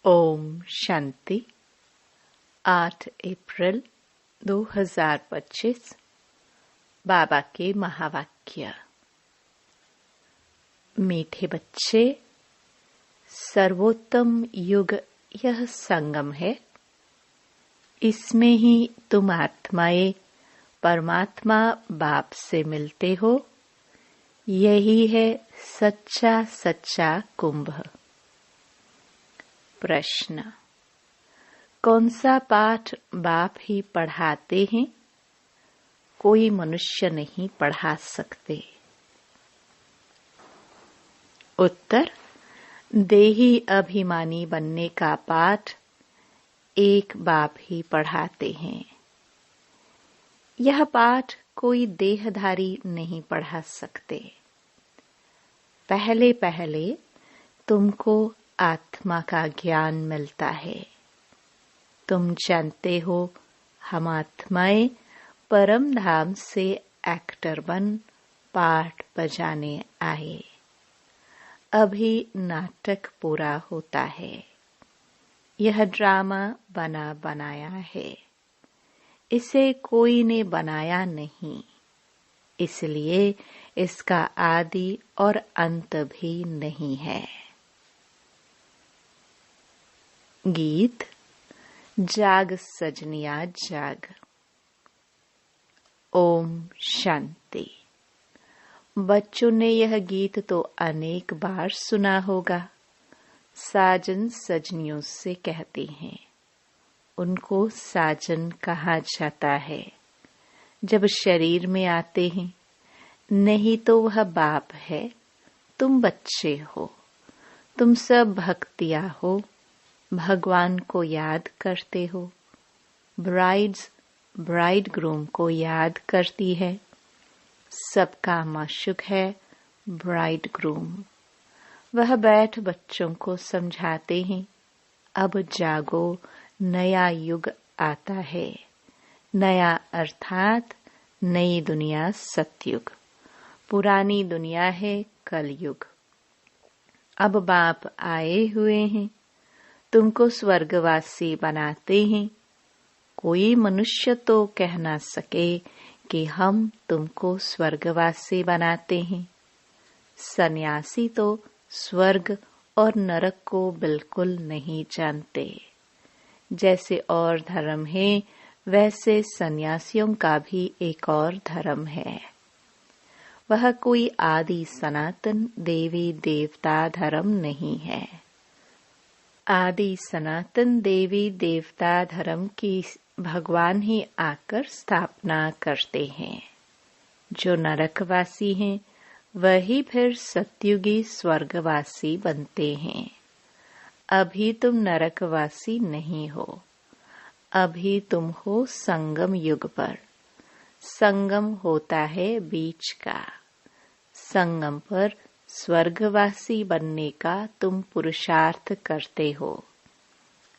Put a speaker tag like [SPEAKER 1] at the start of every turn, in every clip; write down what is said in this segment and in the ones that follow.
[SPEAKER 1] ओम शांति। 8 अप्रैल 2025। बाबा के महावाक्य। मीठे बच्चे, सर्वोत्तम युग यह संगम है। इसमें ही तुम आत्माएं परमात्मा बाप से मिलते हो। यही है सच्चा सच्चा कुंभ। प्रश्न: कौन सा पाठ बाप ही पढ़ाते हैं? कोई मनुष्य नहीं पढ़ा सकते। उत्तर: देही अभिमानी बनने का पाठ एक बाप ही पढ़ाते हैं। यह पाठ कोई देहधारी नहीं पढ़ा सकते। पहले पहले तुमको आत्मा का ज्ञान मिलता है। तुम जानते हो हम आत्माएं परम धाम से एक्टर बन पाठ बजाने आए। अभी नाटक पूरा होता है। यह ड्रामा बना बनाया है। इसे कोई ने बनाया नहीं, इसलिए इसका आदि और अंत भी नहीं है। गीत: जाग सजनिया जाग। ओम शांति। बच्चों ने यह गीत तो अनेक बार सुना होगा। साजन सजनियों से कहते हैं। उनको साजन कहा जाता है जब शरीर में आते हैं, नहीं तो वह बाप है। तुम बच्चे हो, तुम सब भक्तियां हो, भगवान को याद करते हो। ब्राइड्स ब्राइड ग्रूम को याद करती है। सबका माशूक है ब्राइड ग्रूम। वह बैठ बच्चों को समझाते हैं, अब जागो, नया युग आता है। नया अर्थात नई दुनिया सतयुग, पुरानी दुनिया है कलयुग। अब बाप आए हुए हैं, तुमको स्वर्गवासी बनाते हैं। कोई मनुष्य तो कह ना सके कि हम तुमको स्वर्गवासी बनाते हैं। सन्यासी तो स्वर्ग और नरक को बिल्कुल नहीं जानते। जैसे और धर्म है, वैसे सन्यासियों का भी एक और धर्म है। वह कोई आदि सनातन देवी देवता धर्म नहीं है। आदि सनातन देवी देवता धर्म की भगवान ही आकर स्थापना करते हैं। जो नरकवासी हैं, वही फिर सतयुगी स्वर्गवासी बनते हैं। अभी तुम नरकवासी नहीं हो। अभी तुम हो संगम युग पर। संगम होता है बीच का। संगम पर स्वर्गवासी बनने का तुम पुरुषार्थ करते हो।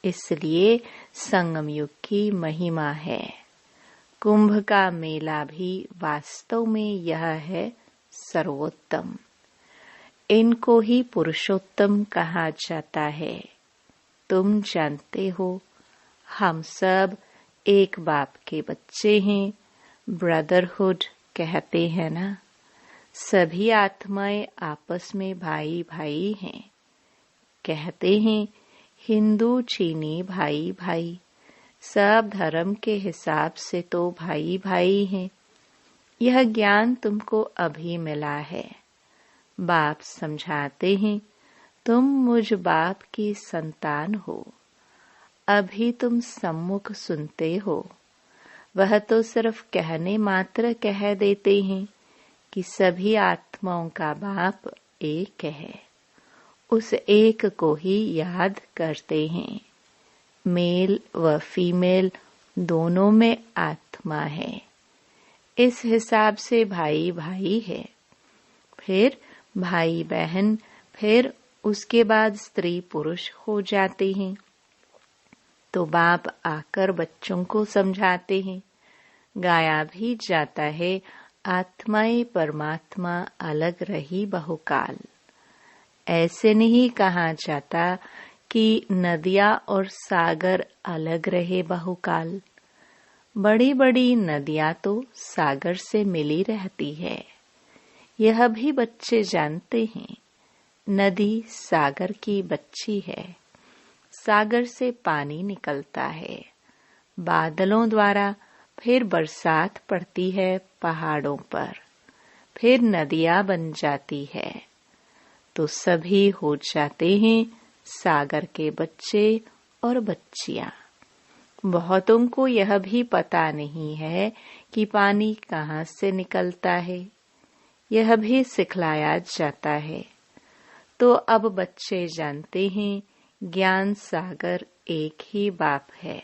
[SPEAKER 1] इसलिए संगम युग की महिमा है। कुंभ का मेला भी वास्तव में यह है सर्वोत्तम। इनको ही पुरुषोत्तम कहा जाता है। तुम जानते हो हम सब एक बाप के बच्चे हैं। ब्रदरहुड कहते हैं ना। सभी आत्माएं आपस में भाई भाई हैं। कहते हैं हिंदू चीनी भाई भाई। सब धर्म के हिसाब से तो भाई भाई हैं। यह ज्ञान तुमको अभी मिला है। बाप समझाते हैं, तुम मुझ बाप की संतान हो। अभी तुम सम्मुख सुनते हो। वह तो सिर्फ कहने मात्र कह देते हैं कि सभी आत्माओं का बाप एक है। उस एक को ही याद करते हैं। मेल व फीमेल दोनों में आत्मा है। इस हिसाब से भाई भाई है। फिर भाई बहन, फिर उसके बाद स्त्री पुरुष हो जाते हैं। तो बाप आकर बच्चों को समझाते हैं। गाया भी जाता है, आत्माएं परमात्मा अलग रही बहुकाल। ऐसे नहीं कहा जाता कि नदियाँ और सागर अलग रहे बहुकाल। बड़ी बड़ी नदियाँ तो सागर से मिली रहती है। यह भी बच्चे जानते हैं, नदी सागर की बच्ची है। सागर से पानी निकलता है बादलों द्वारा, फिर बरसात पड़ती है पहाड़ों पर, फिर नदियाँ बन जाती है, तो सभी हो जाते हैं सागर के बच्चे और बच्चियाँ। बहुतों को यह भी पता नहीं है कि पानी कहाँ से निकलता है, यह भी सिखलाया जाता है। तो अब बच्चे जानते हैं ज्ञान सागर एक ही बाप है।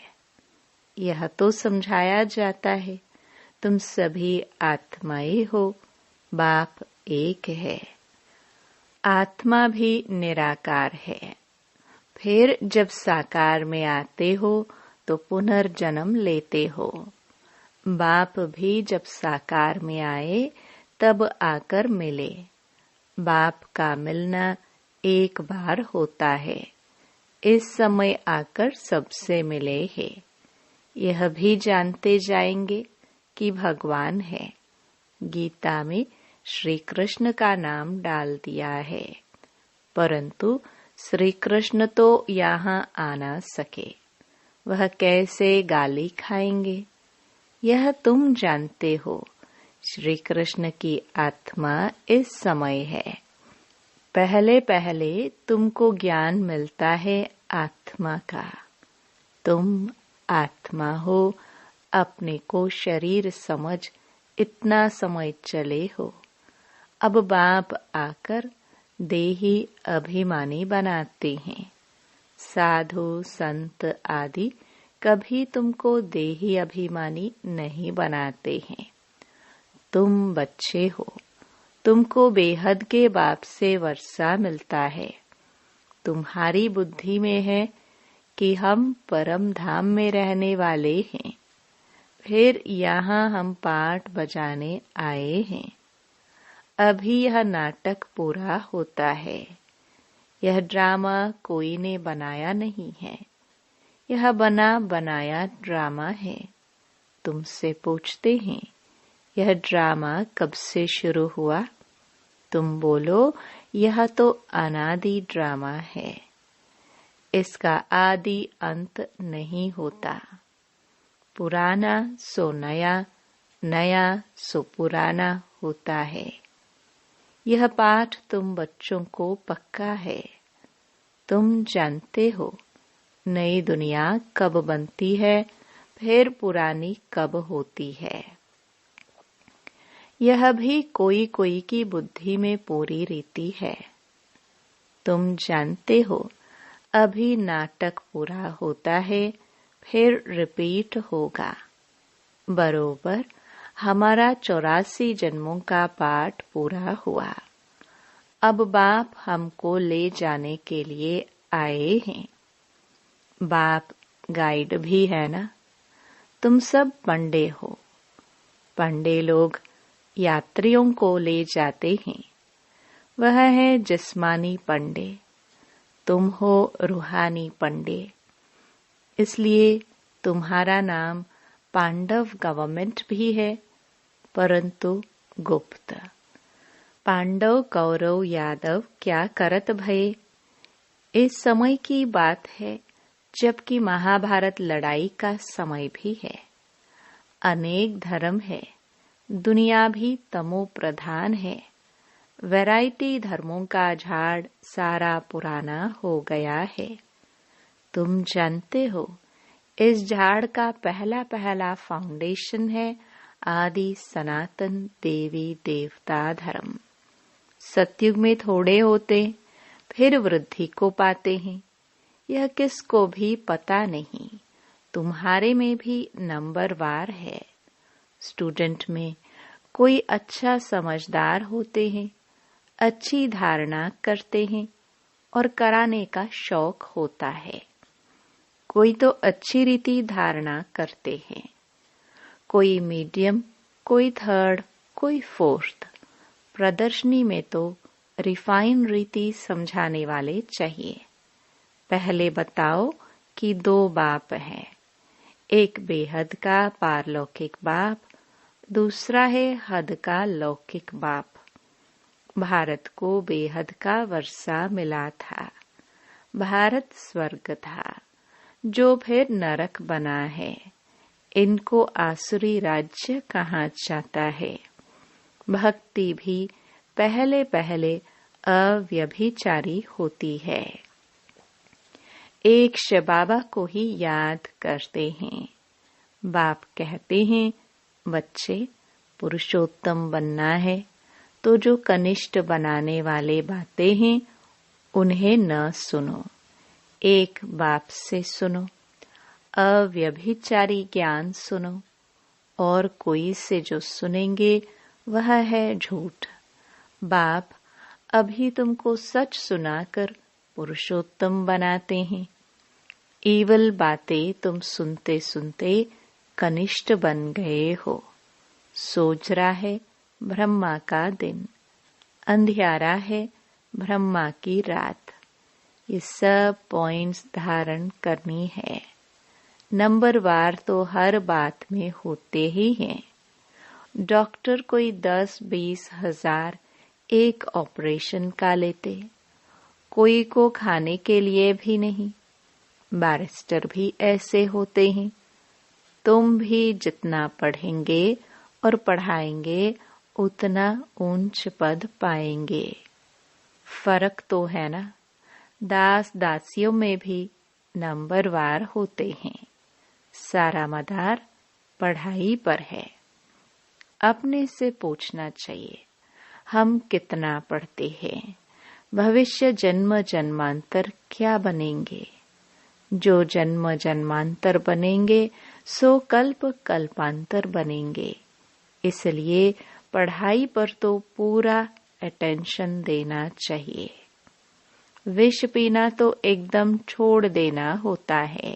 [SPEAKER 1] यह तो समझाया जाता है तुम सभी आत्माएं हो, बाप एक है। आत्मा भी निराकार है। फिर जब साकार में आते हो तो पुनर्जन्म लेते हो। बाप भी जब साकार में आए तब आकर मिले। बाप का मिलना एक बार होता है, इस समय आकर सबसे मिले हैं। यह भी जानते जाएंगे कि भगवान है। गीता में श्री कृष्ण का नाम डाल दिया है, परंतु श्री कृष्ण तो यहाँ आ ना सके। वह कैसे गाली खाएंगे, यह तुम जानते हो। श्री कृष्ण की आत्मा इस समय है। पहले पहले तुमको ज्ञान मिलता है आत्मा का। तुम आत्मा हो, अपने को शरीर समझ इतना समय चले हो। अब बाप आकर देही अभिमानी बनाते हैं। साधु संत आदि कभी तुमको देही अभिमानी नहीं बनाते हैं। तुम बच्चे हो, तुमको बेहद के बाप से वर्षा मिलता है। तुम्हारी बुद्धि में है कि हम परम धाम में रहने वाले हैं। फिर यहाँ हम पाठ बजाने आए हैं। अभी यह नाटक पूरा होता है। यह ड्रामा कोई ने बनाया नहीं है, यह बना बनाया ड्रामा है। तुमसे पूछते हैं यह ड्रामा कब से शुरू हुआ? तुम बोलो यह तो अनादि ड्रामा है, इसका आदि अंत नहीं होता। पुराना सो नया, नया सो पुराना होता है। यह पाठ तुम बच्चों को पक्का है। तुम जानते हो नई दुनिया कब बनती है, फिर पुरानी कब होती है। यह भी कोई कोई की बुद्धि में पूरी रीति है। तुम जानते हो अभी नाटक पूरा होता है, फिर रिपीट होगा। बरोबर हमारा 84 जन्मों का पाठ पूरा हुआ। अब बाप हमको ले जाने के लिए आए हैं। बाप गाइड भी है ना। तुम सब पंडे हो। पंडे लोग यात्रियों को ले जाते हैं। वह है जिस्मानी पंडे, तुम हो रूहानी पंडे। इसलिए तुम्हारा नाम पांडव गवर्नमेंट भी है, परंतु गुप्त। पांडव कौरव यादव क्या करत भये? इस समय की बात है जबकि महाभारत लड़ाई का समय भी है। अनेक धर्म है, दुनिया भी तमो प्रधान है। वैरायटी धर्मों का झाड़ सारा पुराना हो गया है। तुम जानते हो इस झाड़ का पहला पहला फाउंडेशन है आदि सनातन देवी देवता धर्म। सतयुग में थोड़े होते, फिर वृद्धि को पाते हैं। यह किसको भी पता नहीं। तुम्हारे में भी नंबरवार है। स्टूडेंट में कोई अच्छा समझदार होते हैं, अच्छी धारणा करते हैं और कराने का शौक होता है। कोई तो अच्छी रीति धारणा करते हैं, कोई मीडियम, कोई थर्ड, कोई फोर्थ। प्रदर्शनी में तो रिफाइन रीति समझाने वाले चाहिए। पहले बताओ कि 2 बाप हैं। एक बेहद का पारलौकिक बाप, दूसरा है हद का लौकिक बाप। भारत को बेहद का वर्षा मिला था। भारत स्वर्ग था, जो फिर नरक बना है। इनको आसुरी राज्य कहा जाता है। भक्ति भी पहले पहले अव्यभिचारी होती है। एक शिव बाबा को ही याद करते हैं। बाप कहते हैं, बच्चे पुरुषोत्तम बनना है तो जो कनिष्ठ बनाने वाले बातें हैं उन्हें न सुनो, एक बाप से सुनो। अव्यभिचारी ज्ञान सुनो, और कोई से जो सुनेंगे वह है झूठ। बाप अभी तुमको सच सुनाकर पुरुषोत्तम बनाते हैं। ईवल बातें तुम सुनते सुनते कनिष्ठ बन गए हो। सोजरा है ब्रह्मा का दिन, अंधियारा है ब्रह्मा की रात। ये सब पॉइंट्स धारण करनी है। नंबरवार तो हर बात में होते ही हैं। डॉक्टर कोई 10-20 हजार एक ऑपरेशन का लेते, कोई को खाने के लिए भी नहीं। बैरिस्टर भी ऐसे होते हैं। तुम भी जितना पढ़ेंगे और पढ़ाएंगे उतना ऊंच पद पाएंगे। फर्क तो है ना। दास दासियों में भी नंबरवार होते हैं। सारा मदार पढ़ाई पर है। अपने से पूछना चाहिए, हम कितना पढ़ते हैं? भविष्य जन्म जन्मांतर क्या बनेंगे? जो जन्म जन्मांतर बनेंगे सो कल्प कल्पांतर बनेंगे। इसलिए पढ़ाई पर तो पूरा अटेंशन देना चाहिए। विष पीना तो एकदम छोड़ देना होता है।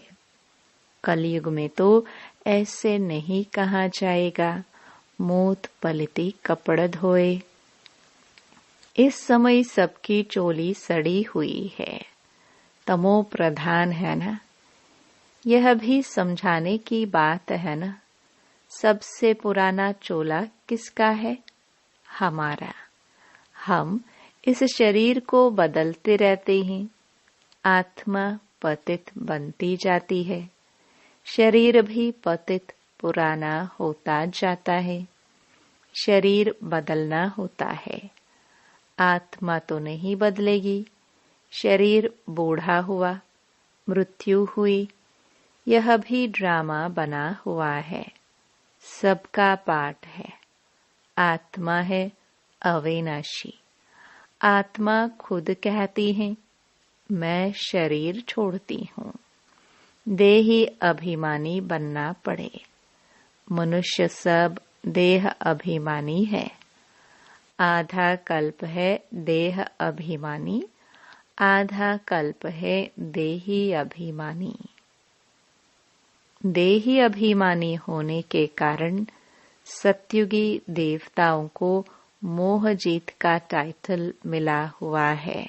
[SPEAKER 1] कलयुग में तो ऐसे नहीं कहा जाएगा, मूत पलती कपड़ धोए। इस समय सबकी चोली सड़ी हुई है, तमो प्रधान है ना। यह भी समझाने की बात है ना। सबसे पुराना चोला किसका है? हमारा। हम इस शरीर को बदलते रहते हैं। आत्मा पतित बनती जाती है, शरीर भी पतित पुराना होता जाता है। शरीर बदलना होता है, आत्मा तो नहीं बदलेगी। शरीर बूढ़ा हुआ, मृत्यु हुई, यह भी ड्रामा बना हुआ है। सबका पाठ है। आत्मा है अविनाशी। आत्मा खुद कहती है, मैं शरीर छोड़ती हूँ। देही अभिमानी बनना पड़े। मनुष्य सब देह अभिमानी है। आधा कल्प है देह अभिमानी, आधा कल्प है देही अभिमानी। देही अभिमानी होने के कारण सत्युगी देवताओं को मोहजीत का टाइटल मिला हुआ है,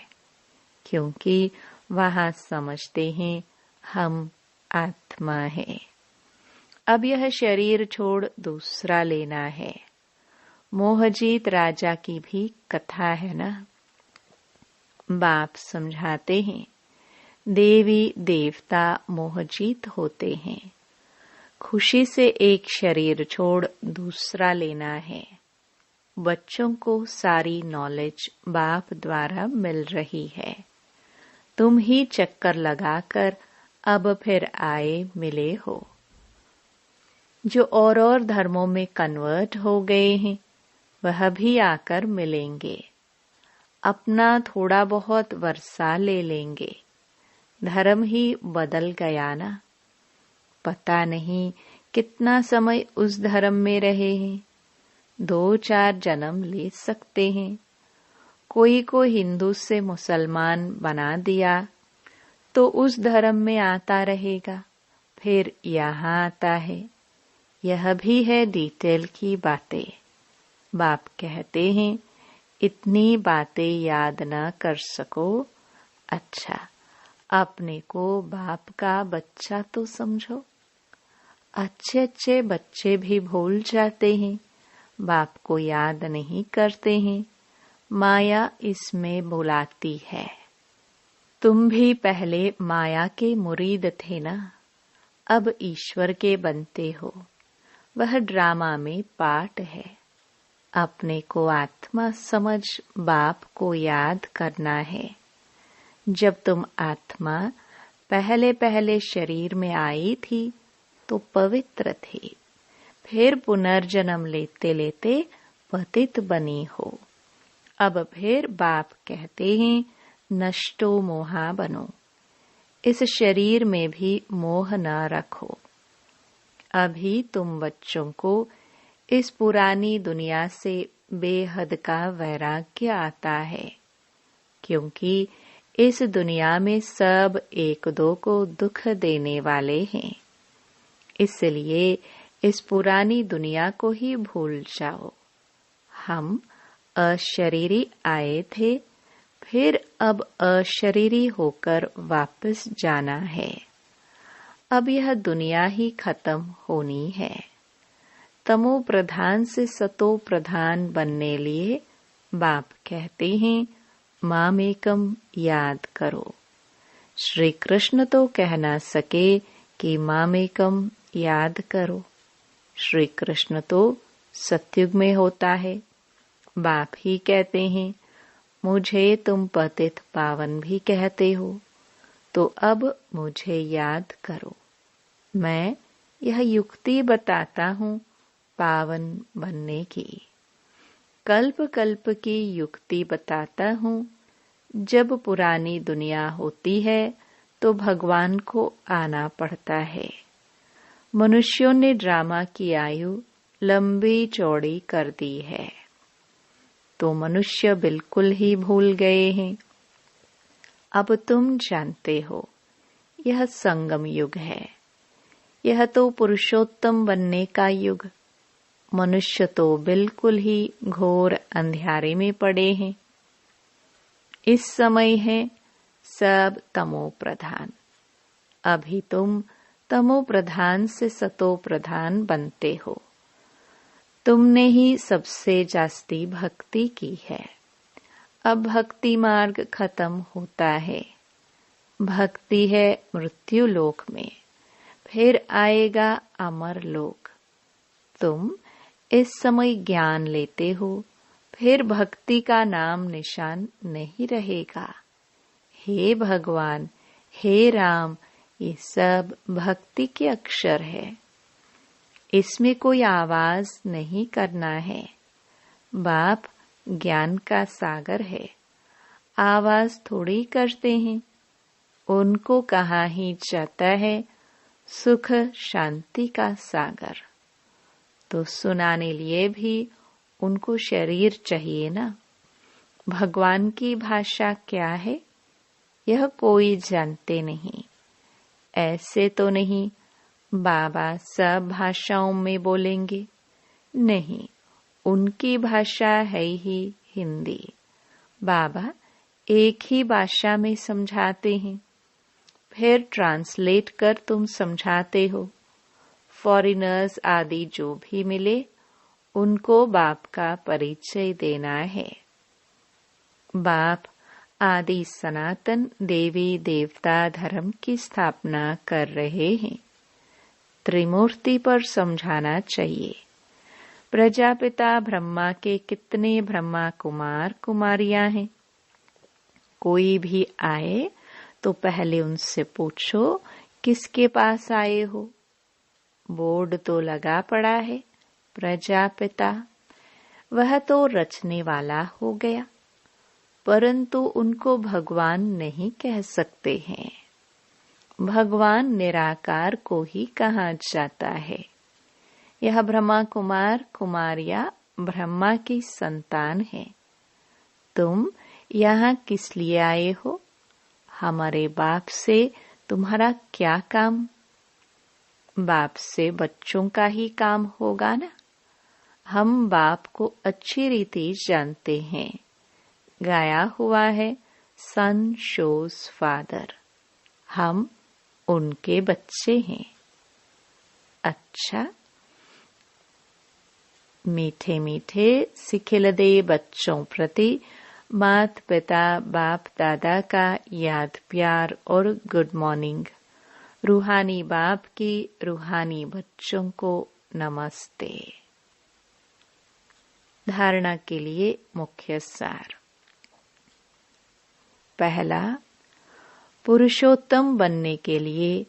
[SPEAKER 1] क्योंकि वहां समझते हैं हम आत्मा है। अब यह शरीर छोड़ दूसरा लेना है। मोहजीत राजा की भी कथा है ना। बाप समझाते हैं, देवी देवता मोहजीत होते हैं। खुशी से एक शरीर छोड़ दूसरा लेना है। बच्चों को सारी नॉलेज बाप द्वारा मिल रही है। तुम ही चक्कर लगाकर अब फिर आए मिले हो। जो और धर्मों में कन्वर्ट हो गए हैं वह भी आकर मिलेंगे। अपना थोड़ा बहुत वर्षा ले लेंगे। धर्म ही बदल गया ना। पता नहीं कितना समय उस धर्म में रहे हैं। 2-4 जन्म ले सकते हैं। कोई को हिंदू से मुसलमान बना दिया तो उस धर्म में आता रहेगा, फिर यहाँ आता है। यह भी है डिटेल की बातें। बाप कहते हैं, इतनी बातें याद न कर सको, अच्छा अपने को बाप का बच्चा तो समझो। अच्छे अच्छे बच्चे भी भूल जाते हैं, बाप को याद नहीं करते हैं। माया इसमें बुलाती है। तुम भी पहले माया के मुरीद थे ना, अब ईश्वर के बनते हो। वह ड्रामा में पार्ट है। अपने को आत्मा समझ बाप को याद करना है। जब तुम आत्मा पहले पहले शरीर में आई थी तो पवित्र थी, फिर पुनर्जन्म लेते लेते पतित बनी हो। अब फिर बाप कहते हैं नष्टो मोहा बनो। इस शरीर में भी मोह न रखो। अभी तुम बच्चों को इस पुरानी दुनिया से बेहद का वैराग्य आता है, क्योंकि इस दुनिया में सब एक दो को दुख देने वाले हैं। इसलिए इस पुरानी दुनिया को ही भूल जाओ। हम अशरीरी आए थे, फिर अब अशरीरी होकर वापस जाना है। अब यह दुनिया ही खत्म होनी है। तमो प्रधान से सतो प्रधान बनने लिए बाप कहते हैं मामेकम याद करो। श्री कृष्ण तो कह ना सके कि मामेकम याद करो। श्री कृष्ण तो सतयुग में होता है। बाप ही कहते हैं मुझे तुम पतित पावन भी कहते हो, तो अब मुझे याद करो। मैं यह युक्ति बताता हूँ पावन बनने की। कल्प कल्प की युक्ति बताता हूँ। जब पुरानी दुनिया होती है तो भगवान को आना पड़ता है। मनुष्यों ने ड्रामा की आयु लंबी चौड़ी कर दी है, तो मनुष्य बिल्कुल ही भूल गए हैं। अब तुम जानते हो यह संगम युग है। यह तो पुरुषोत्तम बनने का युग। मनुष्य तो बिल्कुल ही घोर अंधियारे में पड़े हैं। इस समय है सब तमो प्रधान। अभी तुम तमो प्रधान से सतो प्रधान बनते हो। तुमने ही सबसे जास्ती भक्ति की है। अब भक्ति मार्ग खत्म होता है। भक्ति है मृत्यु लोक में, फिर आएगा अमर लोक। तुम इस समय ज्ञान लेते हो, फिर भक्ति का नाम निशान नहीं रहेगा। हे भगवान, हे राम, ये सब भक्ति के अक्षर है। इसमें कोई आवाज नहीं करना है। बाप ज्ञान का सागर है, आवाज थोड़ी करते हैं। उनको कहा ही जाता है सुख शांति का सागर। तो सुनाने लिए भी उनको शरीर चाहिए ना। भगवान की भाषा क्या है यह कोई जानते नहीं। ऐसे तो नहीं बाबा सब भाषाओं में बोलेंगे, नहीं, उनकी भाषा है ही हिंदी। बाबा एक ही भाषा में समझाते हैं, फिर ट्रांसलेट कर तुम समझाते हो। फॉरेनर्स आदि जो भी मिले उनको बाप का परिचय देना है। बाप आदि सनातन देवी देवता धर्म की स्थापना कर रहे हैं। त्रिमूर्ति पर समझाना चाहिए। प्रजापिता ब्रह्मा के कितने ब्रह्मा कुमार कुमारियां हैं। कोई भी आए तो पहले उनसे पूछो किसके पास आए हो। बोर्ड तो लगा पड़ा है प्रजापिता, वह तो रचने वाला हो गया, परंतु उनको भगवान नहीं कह सकते हैं। भगवान निराकार को ही कहा जाता है। यह ब्रह्मा कुमार कुमारियां ब्रह्मा की संतान है। तुम यहाँ किस लिए आए हो? हमारे बाप से तुम्हारा क्या काम? बाप से बच्चों का ही काम होगा ना। हम बाप को अच्छी रीति जानते हैं। गाया हुआ है सन शोज फादर। हम उनके बच्चे हैं। अच्छा, मीठे मीठे सिखिलदे बच्चों प्रति माता पिता बाप दादा का याद प्यार और गुड मॉर्निंग। रूहानी बाप की रूहानी बच्चों को नमस्ते। धारणा के लिए मुख्य सार। पहला, पुरुषोत्तम बनने के लिए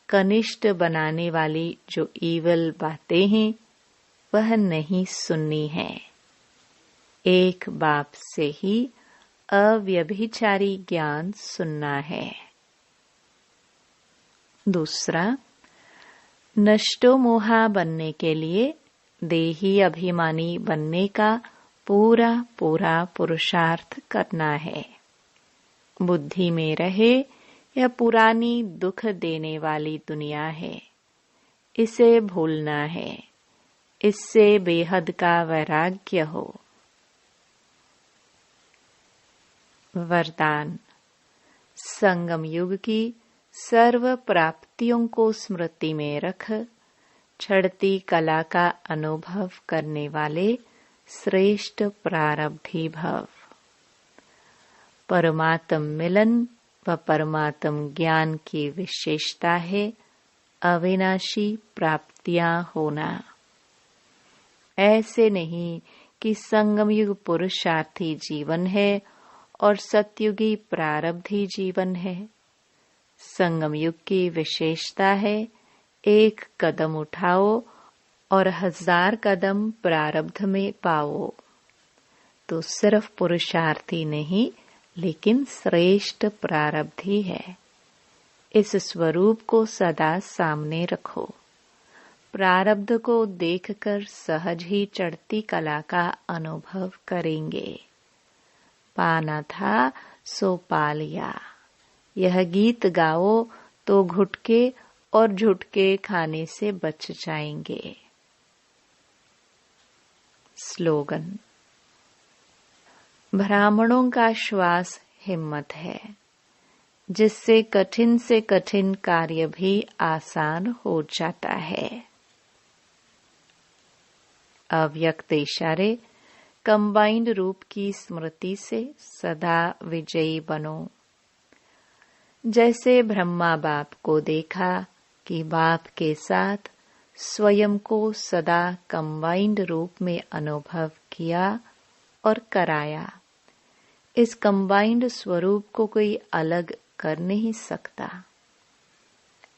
[SPEAKER 1] कनिष्ठ बनाने वाली जो ईवल बातें हैं वह नहीं सुननी है। एक बाप से ही अव्यभिचारी ज्ञान सुनना है। दूसरा, नष्टो मोहा बनने के लिए देही अभिमानी बनने का पूरा पूरा पुरुषार्थ करना है। बुद्धि में रहे यह पुरानी दुख देने वाली दुनिया है, इसे भूलना है। इससे बेहद का वैराग्य हो। वरदान। संगम युग की सर्व प्राप्तियों को स्मृति में रख चढ़ती कला का अनुभव करने वाले श्रेष्ठ प्रारब्धी भव। परमात्म मिलन व परमात्म ज्ञान की विशेषता है अविनाशी प्राप्तियां होना। ऐसे नहीं कि संगम युग पुरुषार्थी जीवन है और सतयुगी प्रारब्धी जीवन है। संगम युग की विशेषता है एक कदम उठाओ और 1000 कदम प्रारब्ध में पाओ। तो सिर्फ पुरुषार्थी नहीं लेकिन श्रेष्ठ प्रारब्धी है। इस स्वरूप को सदा सामने रखो। प्रारब्ध को देखकर सहज ही चढ़ती कला का अनुभव करेंगे। पाना था सो पा लिया। यह गीत गाओ तो घुटके और झुटके खाने से बच जाएंगे। स्लोगन। ब्राह्मणों का श्वास हिम्मत है, जिससे कठिन से कठिन कार्य भी आसान हो जाता है। अव्यक्त इशारे कंबाइंड रूप की स्मृति से सदा विजयी बनो। जैसे ब्रह्मा बाप को देखा कि बाप के साथ स्वयं को सदा कंबाइंड रूप में अनुभव किया और कराया। इस कंबाइंड स्वरूप को कोई अलग कर नहीं सकता।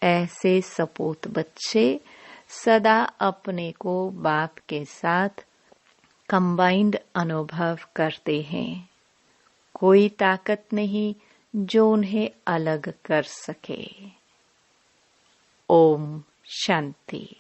[SPEAKER 1] ऐसे सपूत बच्चे सदा अपने को बाप के साथ कंबाइंड अनुभव करते हैं। कोई ताकत नहीं जो उन्हें अलग कर सके। ओम शांति।